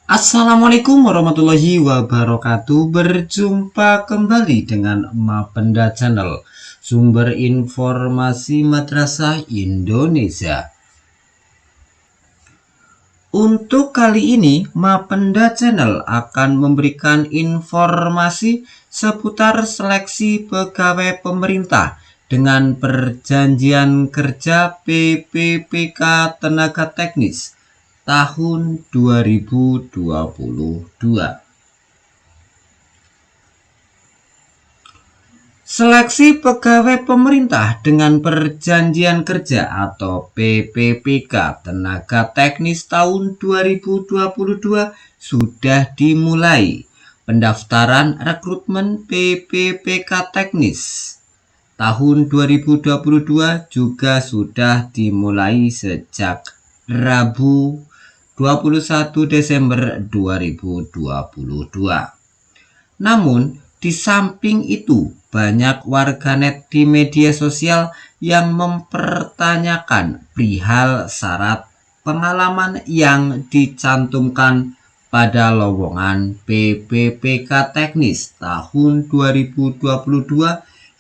Assalamualaikum warahmatullahi wabarakatuh. Berjumpa kembali dengan Mapenda Channel, sumber informasi Madrasah Indonesia. Untuk kali ini, Mapenda Channel akan memberikan informasi seputar seleksi pegawai pemerintah dengan perjanjian kerja PPPK Tenaga Teknis tahun 2022. Seleksi pegawai pemerintah dengan perjanjian kerja atau PPPK Tenaga Teknis tahun 2022 sudah dimulai. Pendaftaran rekrutmen PPPK Teknis tahun 2022 juga sudah dimulai sejak Rabu 21 Desember 2022. Namun, di samping itu, banyak warganet di media sosial yang mempertanyakan perihal syarat pengalaman yang dicantumkan pada lowongan PPPK Teknis tahun 2022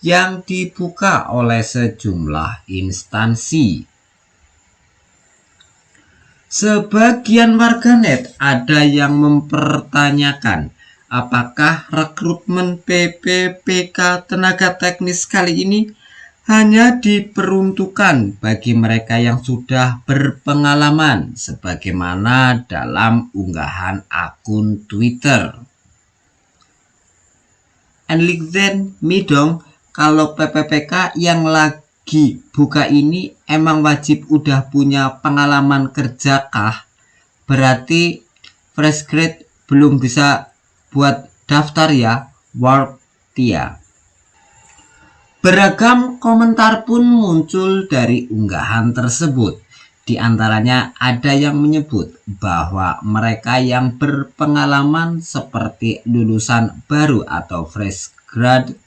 yang dibuka oleh sejumlah instansi. Sebagian warganet ada yang mempertanyakan apakah rekrutmen PPPK Tenaga Teknis kali ini hanya diperuntukkan bagi mereka yang sudah berpengalaman sebagaimana dalam unggahan akun Twitter. Enligden Midong, kalau PPPK yang lagi buka ini emang wajib udah punya pengalaman kerja kah? Berarti fresh grade belum bisa buat daftar ya, Warp Tia. Beragam komentar pun muncul dari unggahan tersebut. Di antaranya ada yang menyebut bahwa mereka yang berpengalaman seperti lulusan baru atau fresh grad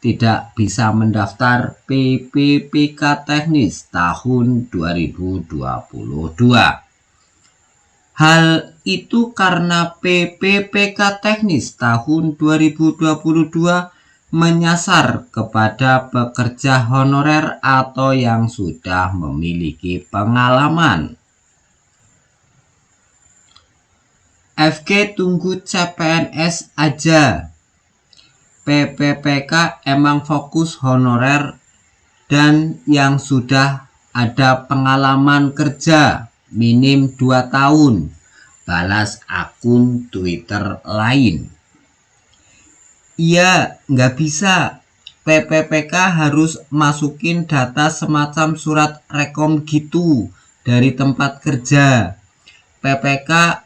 tidak bisa mendaftar PPPK Teknis tahun 2022. Hal itu karena PPPK Teknis tahun 2022 menyasar kepada pekerja honorer atau yang sudah memiliki pengalaman. FG tunggu CPNS aja. PPPK emang fokus honorer dan yang sudah ada pengalaman kerja minim 2 tahun, balas akun Twitter lain. Iya, nggak bisa. PPPK harus masukin data semacam surat rekom gitu dari tempat kerja. PPK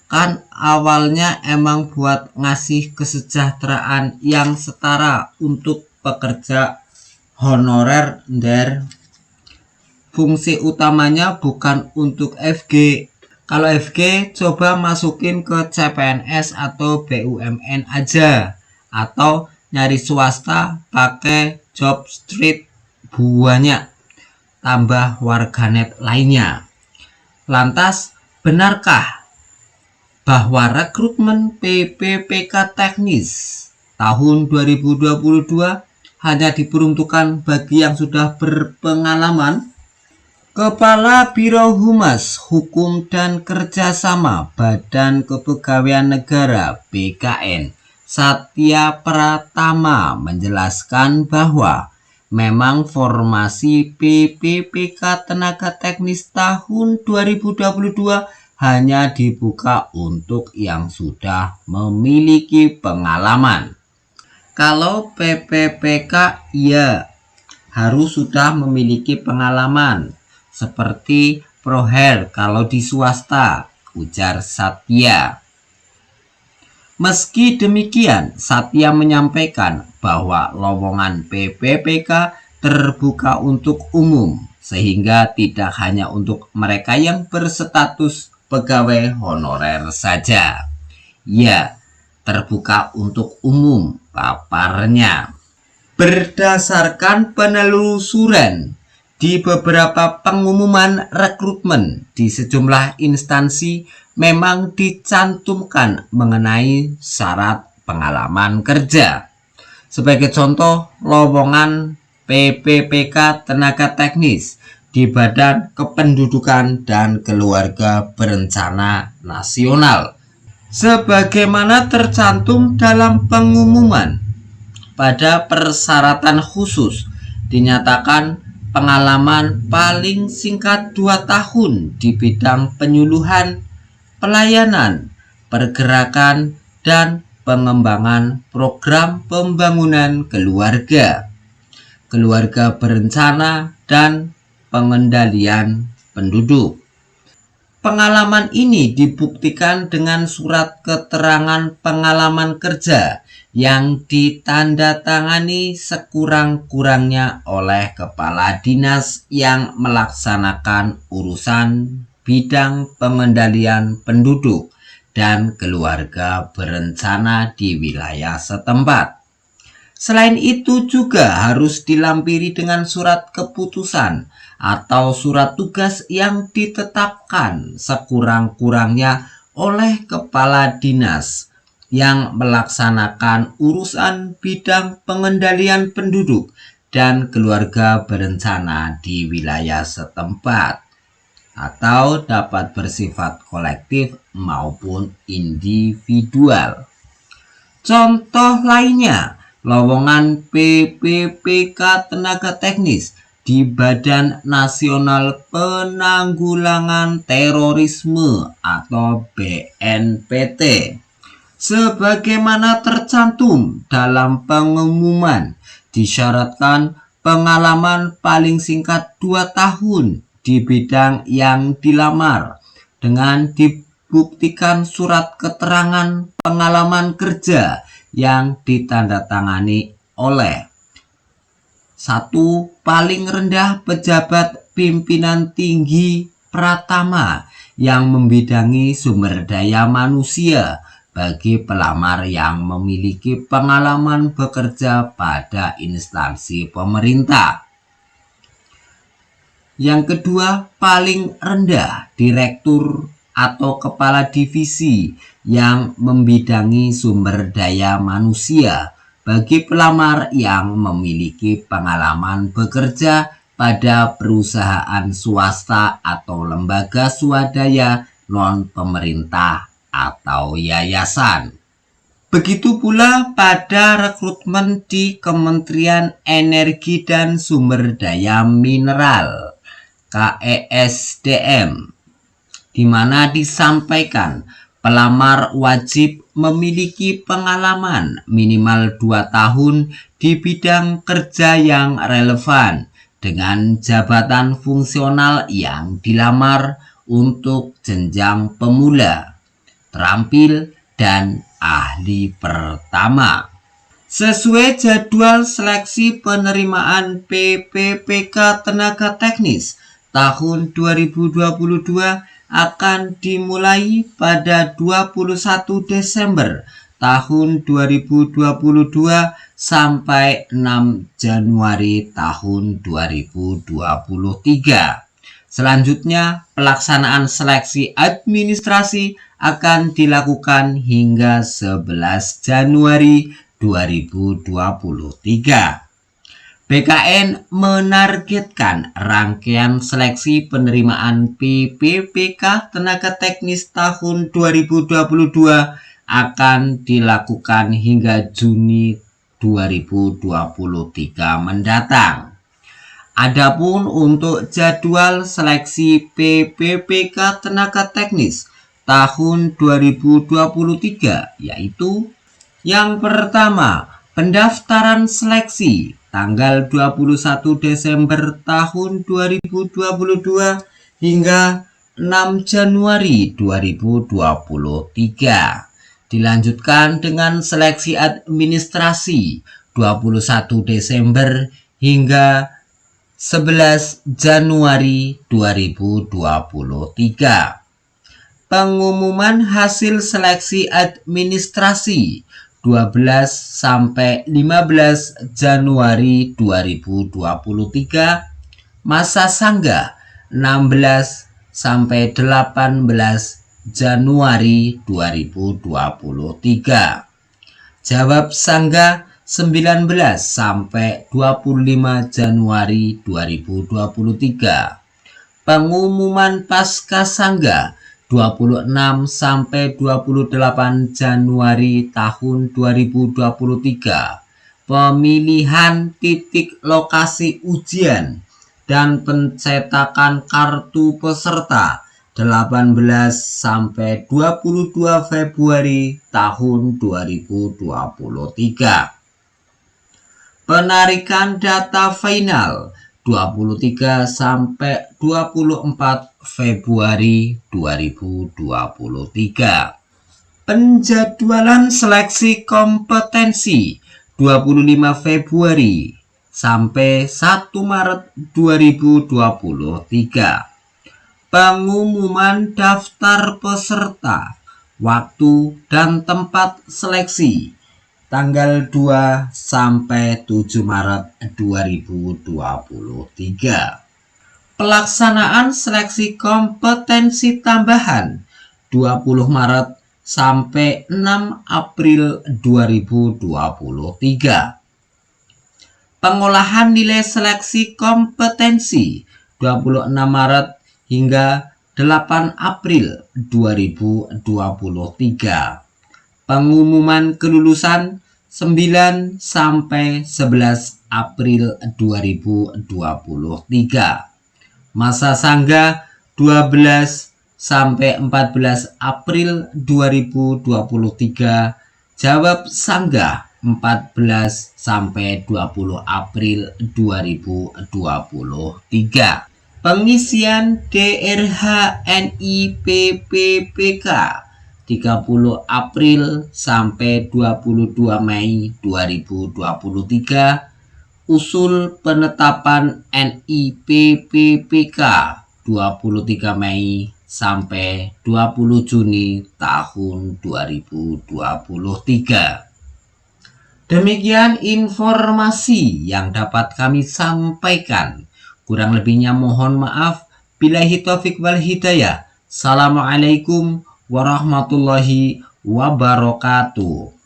kan awalnya emang buat ngasih kesejahteraan yang setara untuk pekerja honorer der. Fungsi utamanya bukan untuk FG. Kalau FG coba masukin ke CPNS atau BUMN aja. Atau nyari swasta pakai job street banyak, tambah warganet lainnya. Lantas, benarkah bahwa rekrutmen PPPK Teknis tahun 2022 hanya diperuntukkan bagi yang sudah berpengalaman? Kepala Biro Humas Hukum dan Kerjasama Badan Kepegawaian Negara BKN Satya Pratama menjelaskan bahwa memang formasi PPPK Tenaga Teknis tahun 2022 hanya dibuka untuk yang sudah memiliki pengalaman. Kalau PPPK ya harus sudah memiliki pengalaman seperti Proher kalau di swasta, ujar Satya. Meski demikian, Satya menyampaikan bahwa lowongan PPPK terbuka untuk umum, sehingga tidak hanya untuk mereka yang berstatus pegawai honorer saja. Ya, terbuka untuk umum, paparnya. Berdasarkan penelusuran di beberapa pengumuman rekrutmen di sejumlah instansi, memang dicantumkan mengenai syarat pengalaman kerja. Sebagai contoh, lowongan PPPK tenaga teknis di Badan Kependudukan dan Keluarga Berencana Nasional sebagaimana tercantum dalam pengumuman. Pada persyaratan khusus dinyatakan pengalaman paling singkat 2 tahun di bidang penyuluhan, pelayanan, pergerakan, dan pengembangan program pembangunan keluarga, keluarga berencana, dan pengendalian penduduk. Pengalaman ini dibuktikan dengan surat keterangan pengalaman kerja yang ditandatangani sekurang-kurangnya oleh kepala dinas yang melaksanakan urusan bidang pengendalian penduduk dan keluarga berencana di wilayah setempat. Selain itu juga harus dilampiri dengan surat keputusan atau surat tugas yang ditetapkan sekurang-kurangnya oleh kepala dinas yang melaksanakan urusan bidang pengendalian penduduk dan keluarga berencana di wilayah setempat, atau dapat bersifat kolektif maupun individual. Contoh lainnya, lowongan PPPK tenaga teknis di Badan Nasional Penanggulangan Terorisme atau BNPT. Sebagaimana tercantum dalam pengumuman, disyaratkan pengalaman paling singkat 2 tahun di bidang yang dilamar dengan dibuktikan surat keterangan pengalaman kerja yang ditandatangani oleh 1. Paling rendah pejabat pimpinan tinggi pratama yang membidangi sumber daya manusia bagi pelamar yang memiliki pengalaman bekerja pada instansi pemerintah. Yang kedua, paling rendah direktur atau kepala divisi yang membidangi sumber daya manusia bagi pelamar yang memiliki pengalaman bekerja pada perusahaan swasta atau lembaga swadaya non-pemerintah atau yayasan. Begitu pula pada rekrutmen di Kementerian Energi dan Sumber Daya Mineral (KESDM), di mana disampaikan pelamar wajib memiliki pengalaman minimal 2 tahun di bidang kerja yang relevan dengan jabatan fungsional yang dilamar untuk jenjang pemula, terampil, dan ahli pertama. Sesuai jadwal seleksi penerimaan PPPK tenaga teknis tahun 2022 akan dimulai pada 21 Desember tahun 2022 sampai 6 Januari tahun 2023. Selanjutnya, pelaksanaan seleksi administrasi akan dilakukan hingga 11 Januari 2023. BKN menargetkan rangkaian seleksi penerimaan PPPK tenaga teknis tahun 2022 akan dilakukan hingga Juni 2023 mendatang. Adapun untuk jadwal seleksi PPPK tenaga teknis tahun 2023 yaitu yang pertama, pendaftaran seleksi tanggal 21 Desember tahun 2022 hingga 6 Januari 2023. Dilanjutkan dengan seleksi administrasi 21 Desember hingga 11 Januari 2023. Pengumuman hasil seleksi administrasi 12 sampai 15 Januari 2023, masa sanggah 16 sampai 18 Januari 2023. Jawab Sangga 19 sampai 25 Januari 2023. Pengumuman Pasca Sangga 26 sampai 28 Januari tahun 2023. Pemilihan titik lokasi ujian dan pencetakan kartu peserta 18 sampai 22 Februari tahun 2023. Penarikan data final 23 sampai 24 Februari 2023. Penjadwalan seleksi kompetensi 25 Februari sampai 1 Maret 2023. Pengumuman daftar peserta, waktu dan tempat seleksi tanggal 2 sampai 7 Maret 2023. Pelaksanaan seleksi kompetensi tambahan 20 Maret sampai 6 April 2023. Pengolahan nilai seleksi kompetensi 26 Maret hingga 8 April 2023. Pengumuman kelulusan 9 sampai 11 April 2023. Masa Sangga 12 sampai 14 April 2023. Jawab Sangga 14 sampai 20 April 2023. Pengisian DRH NIPPPK 30 April sampai 22 Mei 2023. Usul penetapan NIPPPK 23 Mei sampai 20 Juni tahun 2023. Demikian informasi yang dapat kami sampaikan. Kurang lebihnya mohon maaf. Billahi taufik wal hidayah. Assalamualaikum warahmatullahi wabarakatuh.